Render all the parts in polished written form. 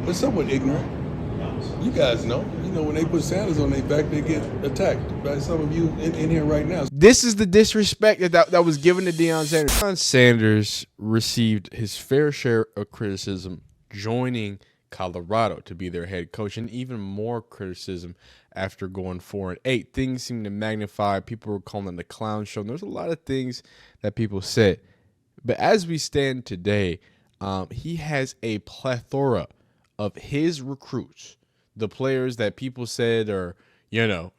but somewhat ignorant. You guys know. You know, when they put Sanders on their back, they get attacked by some of you in here right now. This is the disrespect that was given to Deion Sanders. Deion Sanders received his fair share of criticism joining Colorado to be their head coach, and even more criticism after going 4-8. Things seem to magnify. People were calling it the clown show. And there's a lot of things that people said. But as we stand today, he has a plethora of his recruits, the players that people said are,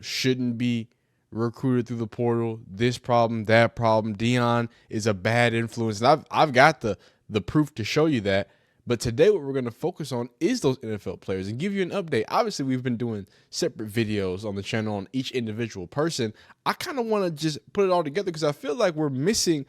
shouldn't be recruited through the portal, this problem, that problem. Deion is a bad influence. And I've got the proof to show you that. But today what we're going to focus on is those NFL players and give you an update. Obviously, we've been doing separate videos on the channel on each individual person. I kind of want to just put it all together because I feel like we're missing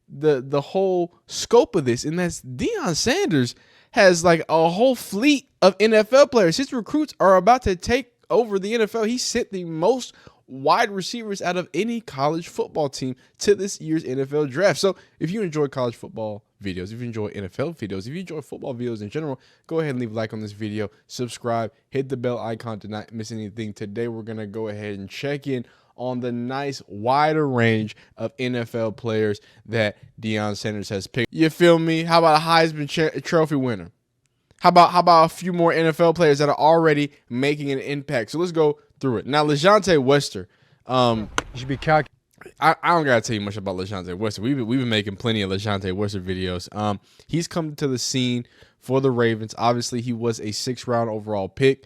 the whole scope of this. And that's Deion Sanders has like a whole fleet of NFL players. His recruits are about to take over the NFL. He sent the most wide receivers out of any college football team to this year's NFL draft. So if you enjoy college football videos, if you enjoy NFL videos, if you enjoy football videos in general, go ahead and leave a like on this video, subscribe, hit the bell icon to not miss anything. Today, we're going to go ahead and check in on the nice wider range of NFL players that Deion Sanders has picked. You feel me? How about a Heisman Trophy winner? How about a few more NFL players that are already making an impact? So let's go through it. Now, LeJohntay Wester. You should be calculating. I don't gotta tell you much about LeJohntay Wester. We've been making plenty of LeJohntay Wester videos. He's come to the scene for the Ravens. Obviously, he was a 6th round overall pick.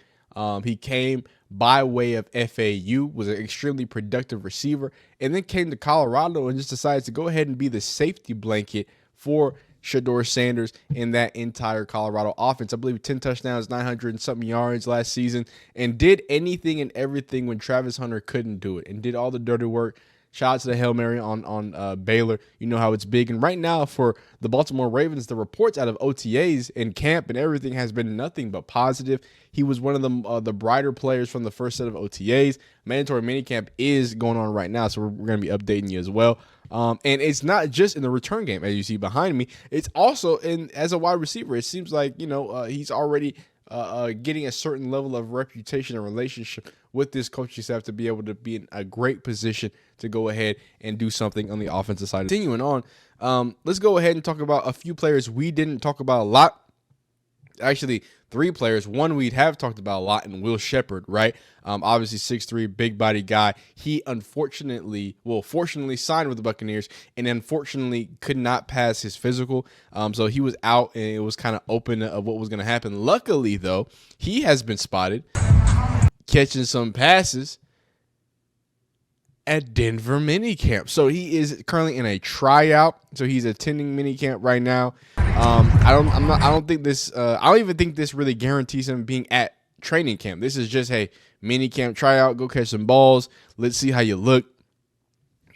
He came by way of FAU, was an extremely productive receiver, and then came to Colorado and just decided to go ahead and be the safety blanket for Shedeur Sanders in that entire Colorado offense. I believe 10 touchdowns, 900 and something yards last season, and did anything and everything when Travis Hunter couldn't do it, and did all the dirty work. Shout out to the Hail Mary on Baylor. You know how it's big. And right now for the Baltimore Ravens, the reports out of OTAs and camp and everything has been nothing but positive. He was one of the brighter players from the first set of OTAs. Mandatory minicamp is going on right now, so we're going to be updating you as well. And it's not just in the return game, as you see behind me. It's also as a wide receiver. It seems like, he's already getting a certain level of reputation and relationship with this coaching staff to be able to be in a great position to go ahead and do something on the offensive side. Continuing on, let's go ahead and talk about a few players we didn't talk about a lot. Actually, 3 players. One we have talked about a lot, and Will Sheppard, right? Obviously 6'3", big body guy. He fortunately signed with the Buccaneers, and unfortunately could not pass his physical. So he was out, and it was kind of open of what was going to happen. Luckily, though, he has been spotted catching some passes at Denver minicamp. So he is currently in a tryout. So he's attending minicamp right now. I don't even think this really guarantees him being at training camp. This is just, hey, minicamp tryout, go catch some balls. Let's see how you look.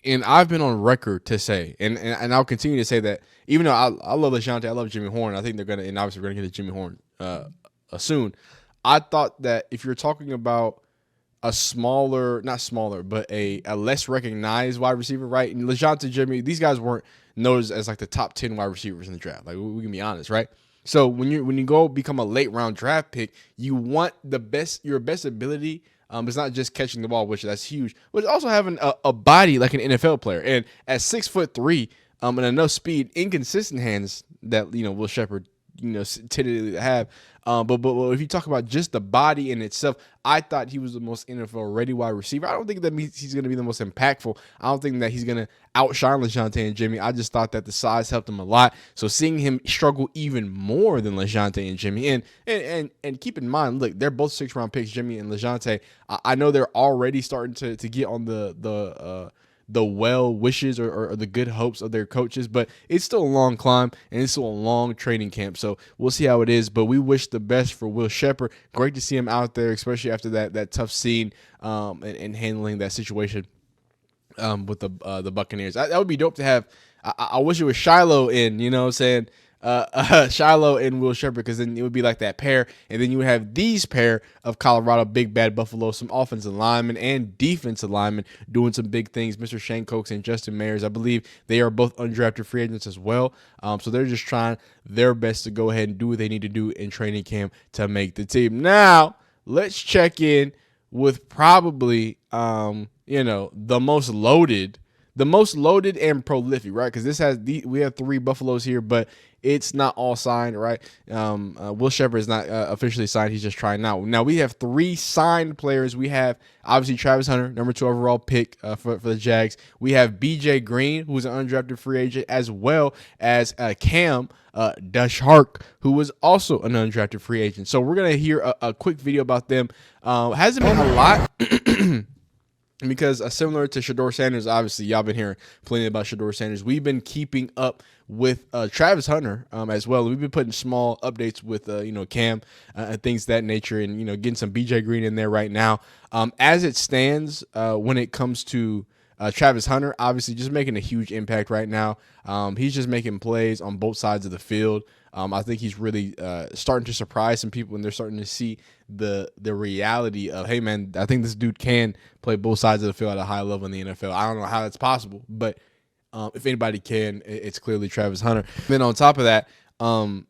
And I've been on record to say, and I'll continue to say that, even though I love LeJohntay, I love Jimmy Horn. I think they're and obviously we're gonna get to Jimmy Horn soon. I thought that if you're talking about a not smaller, but a less recognized wide receiver, right? And LeJohntay, Jimmy, these guys weren't noticed as like the top 10 wide receivers in the draft. Like, we can be honest, right? So when you go become a late round draft pick, you want your best ability. It's not just catching the ball, which that's huge, but it's also having a body like an NFL player. And at 6'3", and enough speed, inconsistent hands that Will Sheppard tended to have. But if you talk about just the body in itself, I thought he was the most NFL ready wide receiver. I don't think that means he's going to be the most impactful. I don't think that he's going to outshine LeJohntay and Jimmy. I just thought that the size helped him a lot. So seeing him struggle even more than LeJohntay and Jimmy, and keep in mind, look, they're both 6th round picks, Jimmy and LeJohntay. I know they're already starting to get on the well wishes or the good hopes of their coaches, but it's still a long climb and it's still a long training camp. So we'll see how it is, but we wish the best for Will Sheppard. Great to see him out there, especially after that tough scene and handling that situation with the Buccaneers. That would be dope to have. I wish it was Shiloh in, you know what I'm saying? Shiloh and Will Sheppard, because then it would be like that pair, and then you would have these pair of Colorado big bad Buffalo, some offensive linemen and defensive linemen doing some big things. Mr. Shane Cokes and Justin Mayers, I believe they are both undrafted free agents as well. So they're just trying their best to go ahead and do what they need to do in training camp to make the team. Now let's check in with probably the most loaded and prolific, right? Because we have 3 Buffaloes here, but it's not all signed, right? Will Sheppard is not officially signed. He's just trying out. Now we have 3 signed players. We have obviously Travis Hunter, number 2 overall pick for the Jags. We have BJ Green, who's an undrafted free agent, as well as Cam Dushark, who was also an undrafted free agent. So we're gonna hear a quick video about them. Hasn't been a lot. Because similar to Shedeur Sanders, obviously y'all been hearing plenty about Shedeur Sanders. We've been keeping up with Travis Hunter as well. We've been putting small updates with Cam and things of that nature, and getting some BJ Green in there right now. As it stands, when it comes to Travis Hunter, obviously just making a huge impact right now. He's just making plays on both sides of the field. I think he's really starting to surprise some people, and they're starting to see the reality of, hey man, I think this dude can play both sides of the field at a high level in the NFL. I don't know how that's possible, but if anybody can, it's clearly Travis Hunter. Then on top of that,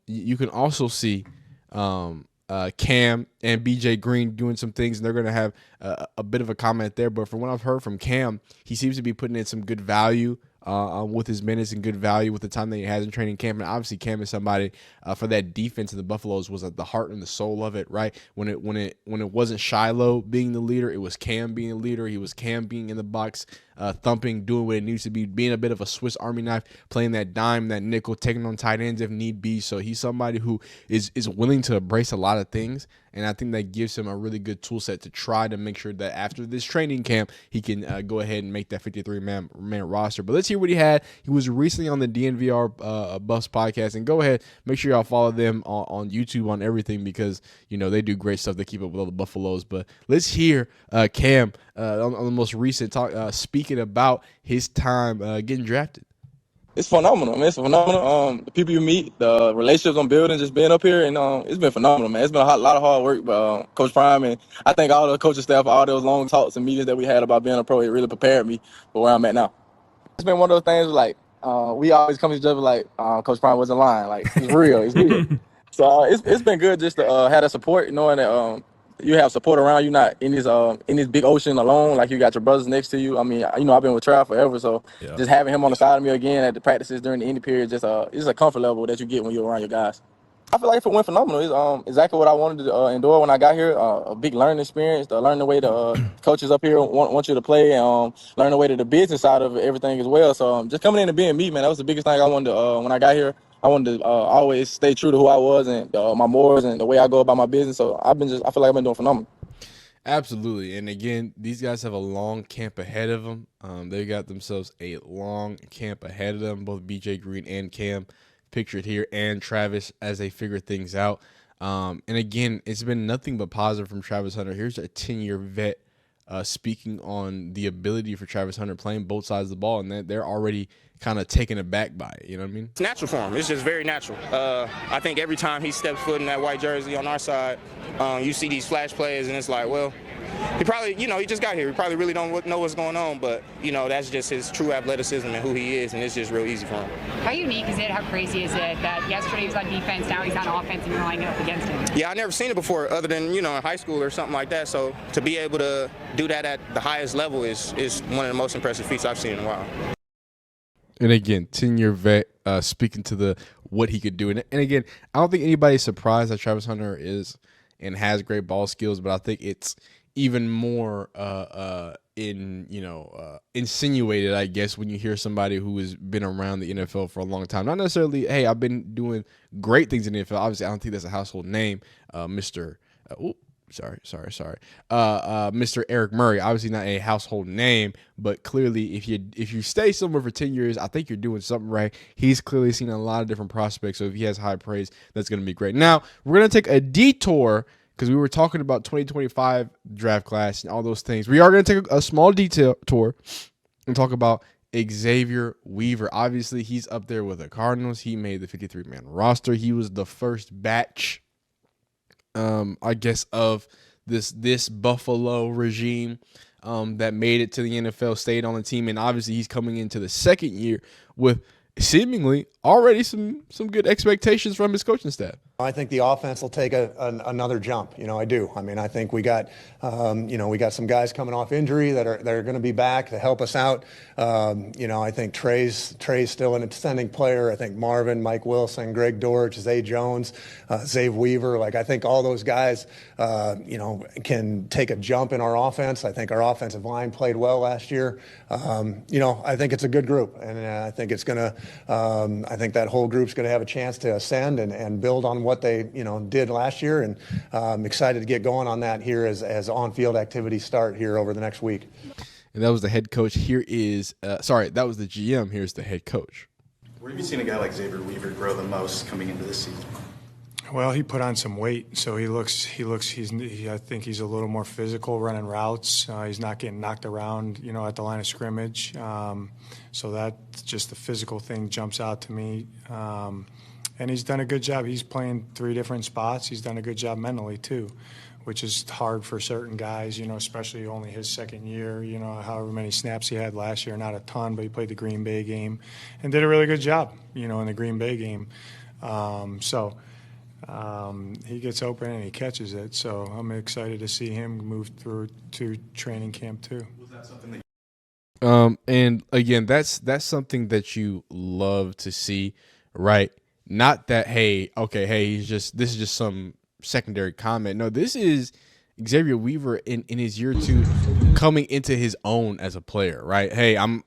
you can also see Cam and BJ Green doing some things, and they're going to have a bit of a comment there. But from what I've heard from Cam, he seems to be putting in some good value with his minutes and good value with the time that he has in training camp. And obviously Cam is somebody for that defense of the Buffaloes was the heart and the soul of it, right? When it wasn't Shiloh being the leader, it was Cam being the leader. He was Cam being in the box, thumping, doing what it needs to be, being a bit of a Swiss Army knife, playing that dime, that nickel, taking on tight ends if need be. So he's somebody who is willing to embrace a lot of things. And I think that gives him a really good tool set to try to make sure that after this training camp, he can go ahead and make that 53-man roster. But let's hear what he had. He was recently on the DNVR Buffs podcast. And go ahead, make sure y'all follow them on YouTube, on everything, because, they do great stuff to keep up with all the Buffaloes. But let's hear Cam on the most recent talk, speaking about his time getting drafted. It's phenomenal, man. It's phenomenal. The people you meet, the relationships I'm building, just being up here, and it's been phenomenal, man. It's been a lot of hard work, but Coach Prime and I think all the coaching staff, all those long talks and meetings that we had about being a pro, it really prepared me for where I'm at now. It's been one of those things like we always come to each other like Coach Prime wasn't lying, like it's real, it's real. So it's been good just to have that support, knowing that you have support around you, not in this big ocean alone. Like you got your brothers next to you. I mean, I've been with Trav forever, so just having him on the side of me again at the practices during the end period, it's a comfort level that you get when you're around your guys. I feel like it went phenomenal. It's exactly what I wanted to endure when I got here. A big learning experience, to learn the way the coaches up here want you to play, and learn the way to the business side of everything as well. So just coming in and being me, man, that was the biggest thing I wanted to, when I got here. I wanted to always stay true to who I was and my morals and the way I go about my business. So I feel like I've been doing phenomenal. Absolutely. And again, these guys have a long camp ahead of them. They got themselves a long camp ahead of them, both BJ Green and Cam pictured here, and Travis, as they figure things out. And again, it's been nothing but positive from Travis Hunter. Here's a 10-year vet speaking on the ability for Travis Hunter playing both sides of the ball, and they're already kind of taken aback by it. You know what I mean? It's natural for him. It's just very natural. I think every time he steps foot in that white jersey on our side, you see these flash plays, and it's like, well, he probably, he just got here. He probably really don't know what's going on, but, that's just his true athleticism and who he is, and it's just real easy for him. How unique is it? How crazy is it that yesterday he was on defense, now he's on offense, and you're lining up against him? Yeah, I never seen it before other than, in high school or something like that. So to be able to do that at the highest level is one of the most impressive feats I've seen in a while. And again, 10-year vet speaking to what he could do. And again, I don't think anybody's surprised that Travis Hunter is and has great ball skills, but I think it's even more insinuated, I guess, when you hear somebody who has been around the NFL for a long time. Not necessarily, hey, I've been doing great things in the NFL. Obviously, I don't think that's a household name, Mr. Mr. Eric Murray. Obviously not a household name, but clearly if you stay somewhere for 10 years, I think you're doing something right. He's clearly seen a lot of different prospects, so if he has high praise, that's going to be great. Now, we're going to take a detour because we were talking about 2025 draft class and all those things. We are going to take a small detour and talk about Xavier Weaver. Obviously, he's up there with the Cardinals. He made the 53-man roster. He was the first batch, I guess, of this Buffalo regime that made it to the NFL, stayed on the team, and obviously he's coming into the second year with seemingly already some good expectations from his coaching staff. I think the offense will take another jump. I do. I mean, I think we got some guys coming off injury that are going to be back to help us out. I think Trey's still an ascending player. I think Marvin, Mike Wilson, Greg Dortch, Zay Jones, Xavier Weaver. I think all those guys, can take a jump in our offense. I think our offensive line played well last year. I think it's a good group, and I think it's going to. I think that whole group's going to have a chance to ascend and build on what they did last year, and I'm excited to get going on that here as on-field activities start here over the next week. And that was the head coach. That was the GM. Here's the head coach. Where have you seen a guy like Xavier Weaver grow the most coming into this season? Well, he put on some weight, so I think he's a little more physical running routes. He's not getting knocked around, at the line of scrimmage. So that just the physical thing jumps out to me. And he's done a good job. He's playing 3 different spots. He's done a good job mentally too, which is hard for certain guys, especially only his second year, however many snaps he had last year, not a ton, but he played the Green Bay game and did a really good job, in the Green Bay game. He gets open and he catches it. So I'm excited to see him move through to training camp too. Was that something that and again, that's something that you love to see, right? Not that, this is just some secondary comment. No, this is Xavier Weaver in his year 2 coming into his own as a player, right? Hey, I'm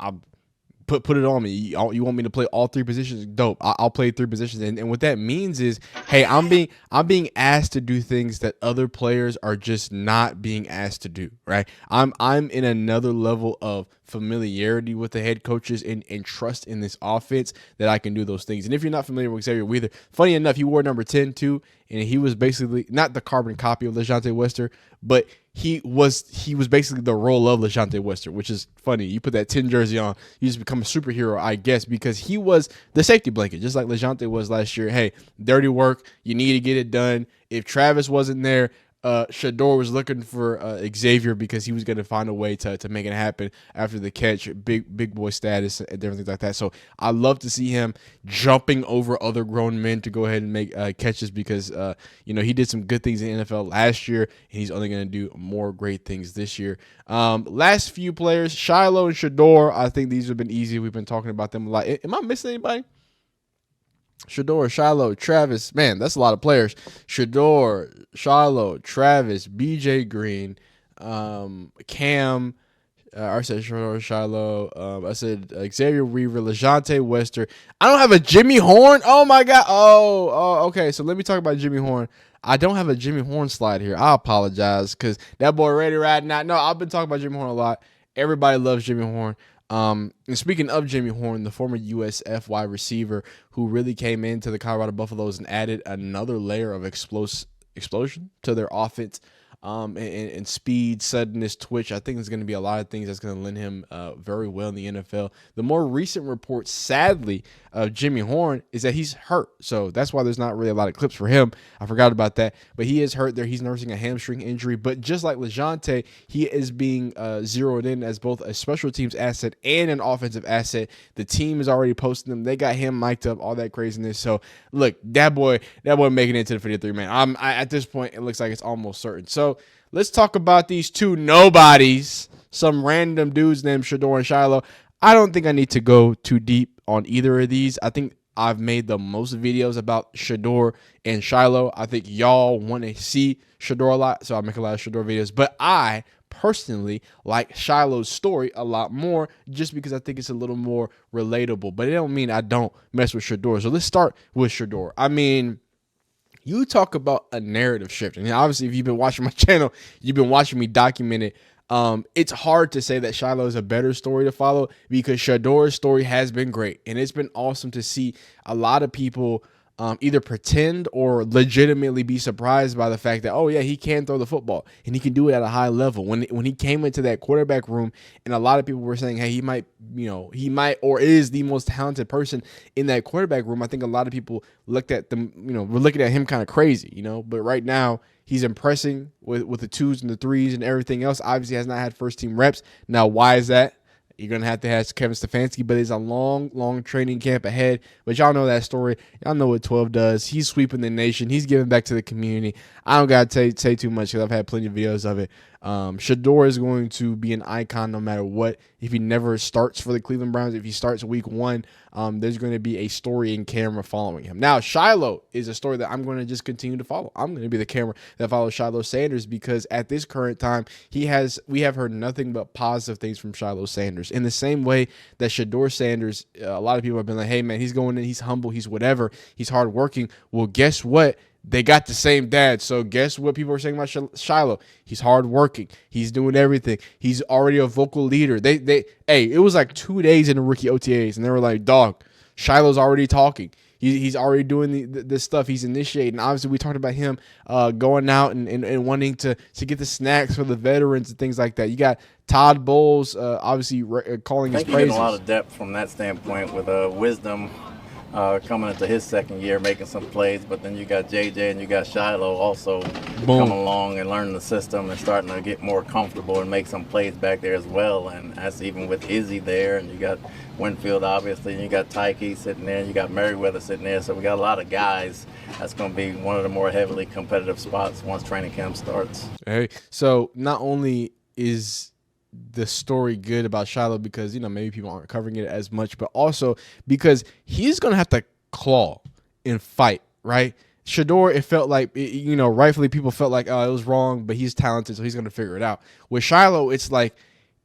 put it on me. You want me to play all 3 positions? Dope. I'll play 3 positions. And what that means is, hey, I'm being asked to do things that other players are just not being asked to do, right? I'm in another level of familiarity with the head coaches and trust in this offense that I can do those things. And if you're not familiar with Xavier Weaver, funny enough, he wore number 10 too, and he was basically not the carbon copy of LeJohntay Wester, but he was basically the role of LeJohntay Wester, which is funny. You put that 10 jersey on, you just become a superhero, I guess, because he was the safety blanket, just like LeJohntay was last year. Hey, dirty work, you need to get it done. If Travis wasn't there, Shedeur was looking for Xavier because he was going to find a way to make it happen after the catch, big boy status and everything like that. So I love to see him jumping over other grown men to go ahead and make catches because he did some good things in the NFL last year, and he's only going to do more great things this year. Last few players, Shiloh and Shedeur, I think these have been easy. We've been talking about them a lot. Am I missing anybody? Shedeur, Shiloh, Travis, man, that's a lot of players. Shedeur, Shiloh, Travis, BJ Green, Cam, I said Shedeur, Shiloh, I said Xavier Weaver, LeJohntay Wester. I don't have a Jimmy Horn. Oh my God. Oh, okay. So let me talk about Jimmy Horn. I don't have a Jimmy Horn slide here. I apologize because that boy ready riding out. No, I've been talking about Jimmy Horn a lot. Everybody loves Jimmy Horn. And speaking of Jimmy Horn, the former USF wide receiver who really came into the Colorado Buffaloes and added another layer of explosion to their offense, and speed, suddenness, twitch. I think there's going to be a lot of things that's going to lend him very well in the NFL. The more recent report, sadly, of Jimmy Horn is that he's hurt. So that's why there's not really a lot of clips for him. I forgot about that. But he is hurt there. He's nursing a hamstring injury. But just like LeJohntay, he is being zeroed in as both a special teams asset and an offensive asset. The team is already posting them. They got him mic'd up, all that craziness. So, look, that boy making it to the 53-man. At this point, it looks like it's almost certain. So, let's talk about these 2 nobodies, some random dudes named Shedeur and Shiloh. I don't think I need to go too deep on either of these. I think I've made the most videos about Shedeur and Shiloh. I think y'all want to see Shedeur a lot, so I make a lot of Shedeur videos. But I personally like Shiloh's story a lot more just because I think it's a little more relatable. But it don't mean I don't mess with Shedeur. So let's start with Shedeur. I mean, you talk about a narrative shift. And obviously, if you've been watching my channel, you've been watching me document it. It's hard to say that Shiloh is a better story to follow because Shedeur's story has been great. And it's been awesome to see a lot of people either pretend or legitimately be surprised by the fact that, oh yeah, he can throw the football and he can do it at a high level. When he came into that quarterback room, and a lot of people were saying, hey, he might or is the most talented person in that quarterback room. I think a lot of people looked at them, were looking at him kind of crazy, but right now he's impressing with the 2s and the 3s and everything else. Obviously has not had first team reps. Now, why is that? You're going to have Kevin Stefanski, but it's a long, long training camp ahead. But y'all know that story. Y'all know what 12 does. He's sweeping the nation. He's giving back to the community. I don't got to say too much because I've had plenty of videos of it. Shedeur is going to be an icon no matter what. If he never starts for the Cleveland Browns, if he starts week 1, there's going to be a story in camera following him. Now, Shiloh is a story that I'm going to just continue to follow. I'm going to be the camera that follows Shiloh Sanders because at this current time, we have heard nothing but positive things from Shiloh Sanders. In the same way that Shedeur Sanders, a lot of people have been like, hey, man, he's going in, he's humble, he's whatever, he's hardworking. Well, guess what? They got the same dad. So guess what people are saying about Shiloh? He's hardworking. He's doing everything. He's already a vocal leader. It was like 2 days in the rookie OTAs, and they were like, dog, Shiloh's already talking. He's already doing this stuff. He's initiating. Obviously, we talked about him going out and wanting to get the snacks for the veterans and things like that. You got Todd Bowles obviously calling his praises. Getting a lot of depth from that standpoint with wisdom. Coming into his second year, making some plays, but then you got JJ and you got Shiloh also coming along and learning the system and starting to get more comfortable and make some plays back there as well. And that's even with Izzy there, and you got Winfield obviously, and you got Tyke sitting there, and you got Merriweather sitting there. So we got a lot of guys. That's going to be one of the more heavily competitive spots once training camp starts. Hey, so not only is the story good about Shiloh because, maybe people aren't covering it as much, but also because he's going to have to claw and fight, right? Shedeur, it felt like, rightfully people felt like, oh, it was wrong, but he's talented, so he's going to figure it out. With Shiloh, it's like,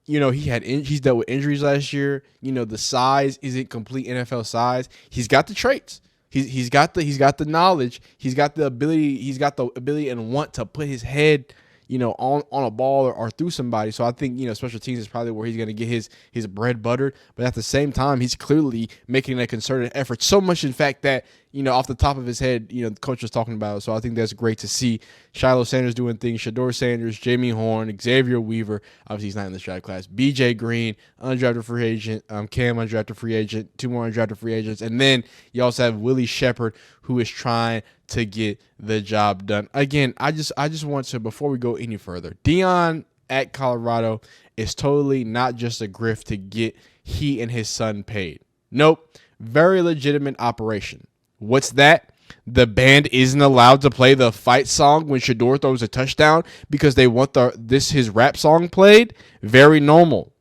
he's dealt with injuries last year. The size isn't complete NFL size. He's got the traits. He's got the knowledge. He's got the ability and want to put his head on a ball or through somebody. So I think, special teams is probably where he's going to get his bread buttered. But at the same time, he's clearly making a concerted effort. So much, in fact, that, off the top of his head, the coach was talking about it. So I think that's great to see. Shiloh Sanders doing things. Shedeur Sanders, Jamie Horn, Xavier Weaver. Obviously, he's not in this draft class. BJ Green, undrafted free agent. Cam, undrafted free agent. 2 more undrafted free agents. And then you also have Willie Sheppard, who is trying to get the job done. Again, I just want to, before we go any further, Deion at Colorado is totally not just a grift to get he and his son paid. Nope. Very legitimate operation. What's that? The band isn't allowed to play the fight song when Shedeur throws a touchdown because they want his rap song played. Very normal.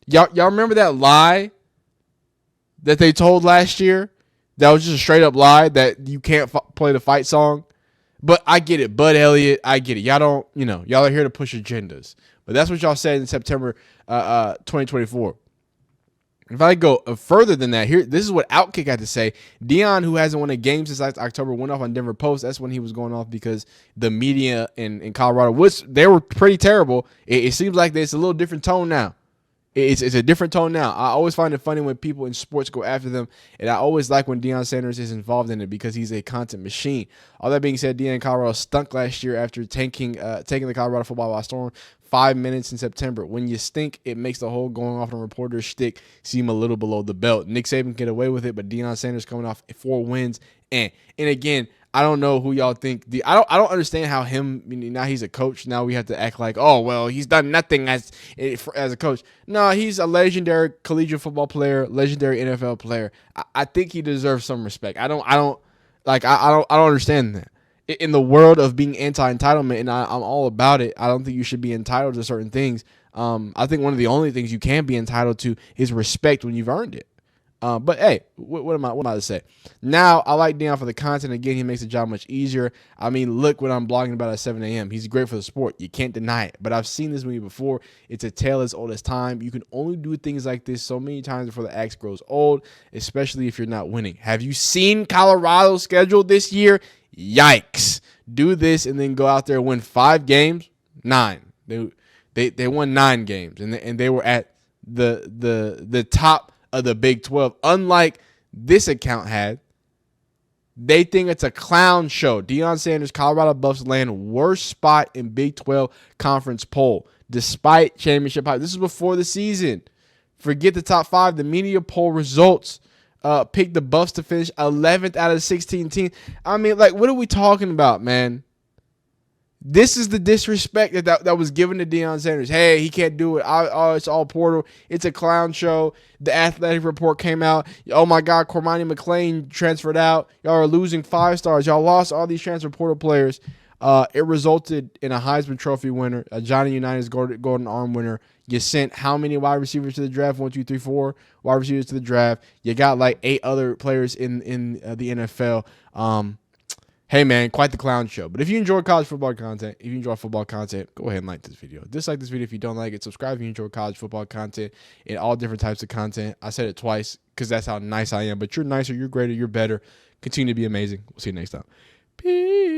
Y'all remember that lie that they told last year? That was just a straight up lie that you can't play the fight song. But I get it. Bud Elliott, I get it. Y'all don't, y'all are here to push agendas. But that's what y'all said in September 2024. If I go further than that, this is what Outkick had to say. Deion, who hasn't won a game since October, went off on Denver Post. That's when he was going off because the media in Colorado, they were pretty terrible. It seems like there's a little different tone now. It's a different tone now. I always find it funny when people in sports go after them, and I always like when Deion Sanders is involved in it because he's a content machine. All that being said, Deion Colorado stunk last year after taking the Colorado football by storm. 5 minutes in September. When you stink, it makes the whole going off on reporter's shtick seem a little below the belt. Nick Saban get away with it, but Deion Sanders coming off 4 wins. And again, I don't know who y'all think. I don't understand how now he's a coach. Now we have to act like, oh, well, he's done nothing as a coach. No, he's a legendary collegiate football player, legendary NFL player. I think he deserves some respect. I don't understand that. In the world of being anti-entitlement, and I'm all about it, I don't think you should be entitled to certain things. I think one of the only things you can be entitled to is respect when you've earned it. But hey, what am I to say? Now, I like Deion for the content. Again, he makes the job much easier. I mean, look what I'm blogging about at 7 a.m. He's great for the sport. You can't deny it. But I've seen this movie before. It's a tale as old as time. You can only do things like this so many times before the axe grows old, especially if you're not winning. Have you seen Colorado's schedule this year? Yikes. Do this and then go out there and win 5 games? 9. They won 9 games, and they were at the top of the Big 12. Unlike this account had, They think it's a clown show. Deion Sanders, Colorado Buffs land worst spot in Big 12 conference poll, despite championship hype. This is before the season. Forget the top 5. The media poll results picked the Buffs to finish 11th out of 16 teams. I mean, like, what are we talking about, man? This is the disrespect that was given to Deion Sanders. Hey, he can't do it. It's all portal. It's a clown show. The athletic report came out. Oh, my God, Cormani McClain transferred out. Y'all are losing 5 stars. Y'all lost all these transfer portal players. It resulted in a Heisman Trophy winner, a Johnny Unitas Golden Arm winner. You sent how many wide receivers to the draft? 1, 2, 3, 4 wide receivers to the draft. You got like 8 other players in the NFL. Hey, man, quite the clown show. But if you enjoy college football content, go ahead and like this video. Dislike this video if you don't like it. Subscribe if you enjoy college football content and all different types of content. I said it twice because that's how nice I am. But you're nicer, you're greater, you're better. Continue to be amazing. We'll see you next time. Peace.